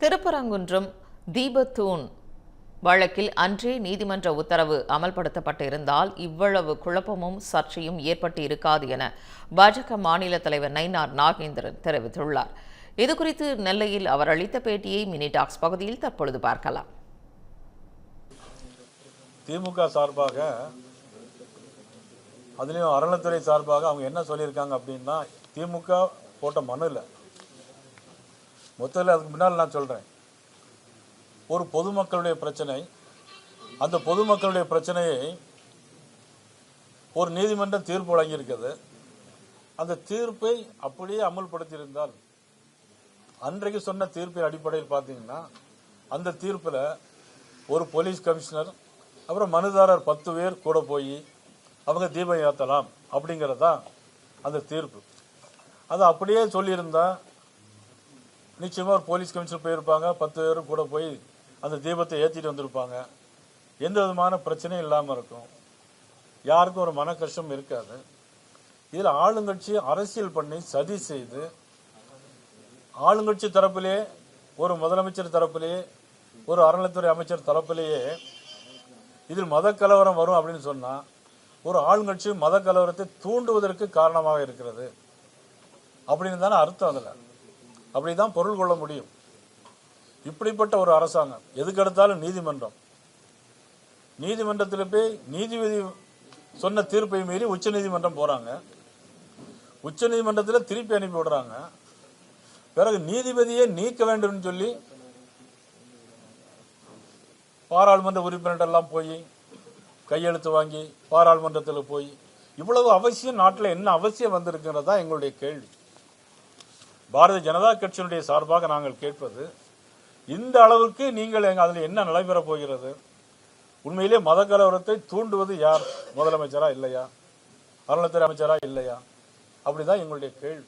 திருப்பரங்குன்றம் தீபத்தூண் வழக்கில் அன்றே நீதிமன்ற உத்தரவு அமல்படுத்தப்பட்டிருந்தால் இவ்வளவு குழப்பமும் சர்ச்சையும் ஏற்பட்டு இருக்காது என பாஜக மாநில தலைவர் நயினார் நாகேந்திரன் தெரிவித்துள்ளார். இதுகுறித்து நெல்லையில் அவர் அளித்த பேட்டியை மினி டாக்ஸ் பகுதியில் தற்பொழுது பார்க்கலாம். திமுக சார்பாக அதுலேயும் அறநிலைத்துறை சார்பாக அவங்க என்ன சொல்லியிருக்காங்க அப்படின்னா, திமுக போட்ட மனுவில் மொத்தத்தில் அதுக்கு முன்னால் நான் சொல்கிறேன், ஒரு பொதுமக்களுடைய பிரச்சனை, அந்த பொதுமக்களுடைய பிரச்சனையை ஒரு நீதிமன்றம் தீர்ப்பு வழங்கியிருக்கிறது. அந்த தீர்ப்பை அப்படியே அமல்படுத்தியிருந்தால், அன்றைக்கு சொன்ன தீர்ப்பின் அடிப்படையில் பார்த்தீங்கன்னா, அந்த தீர்ப்பில் ஒரு போலீஸ் கமிஷனர் அப்புறம் மனுதாரர் 10 பேர் கூட போய் அவங்க தீபம் ஏற்றலாம் அப்படிங்கிறதான் அந்த தீர்ப்பு. அது அப்படியே சொல்லியிருந்தா நிச்சயமாக ஒரு போலீஸ் கமிஷனர் போயிருப்பாங்க, 10 பேரும் கூட போய் அந்த தீபத்தை ஏற்றிட்டு வந்திருப்பாங்க. எந்த விதமான பிரச்சனையும் இல்லாமல் இருக்கும், யாருக்கும் ஒரு மன கஷ்டம் இருக்காது. இதில் ஆளுங்கட்சி அரசியல் பண்ணி சதி செய்து, ஆளுங்கட்சி தரப்பிலே ஒரு முதலமைச்சர் தரப்பிலேயே ஒரு அறநிலைத்துறை அமைச்சர் தரப்பிலேயே இதில் மத கலவரம் வரும் அப்படின்னு சொன்னால், ஒரு ஆளுங்கட்சி மத கலவரத்தை தூண்டுவதற்கு காரணமாக இருக்கிறது அப்படின்னு தானே அர்த்தம். அதில் அப்படிதான் பொருள் கொள்ள முடியும். இப்படிப்பட்ட ஒரு அரசாங்கம் எதுக்கு எடுத்தாலும் நீதிமன்றத்தில் போய் நீதிபதி சொன்ன தீர்ப்பை மீறி உச்ச நீதிமன்றம் போறாங்க, உச்ச நீதிமன்றத்தில் திருப்பி அனுப்பி விடுறாங்க. பிறகு நீதிபதியை நீக்க வேண்டும் சொல்லி பாராளுமன்ற உறுப்பினர்கள் எல்லாம் போய் கையெழுத்து வாங்கி பாராளுமன்றத்தில் போய், இவ்வளவு அவசியம் நாட்டில் என்ன அவசியம் வந்திருக்கிறதா எங்களுடைய கேள்வி. பாரதிய ஜனதா கட்சியினுடைய சார்பாக நாங்கள் கேட்பது, இந்த அளவுக்கு நீங்கள் அதில் என்ன நடைபெறப் போகிறது? உண்மையிலே மத கலவரத்தை தூண்டுவது யார்? முதலமைச்சரா இல்லையா? அறநிலைத்துறை அமைச்சரா இல்லையா? அப்படிதான் எங்களுடைய கேள்வி.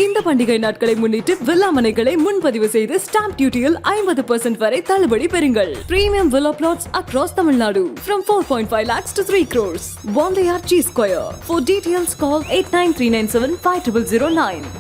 இந்த பண்டிகை நாட்களை முன்னிட்டு வில்லா மனைகளை முன்பதிவு செய்து ஸ்டாம்ப் டியூட்டியில் 50% வரை தள்ளுபடி பெறுங்கள். Premium villa flats across Tamil Nadu from 4.5 lakhs to 3 crores. Wandeyar G Square. For details call 8939750009.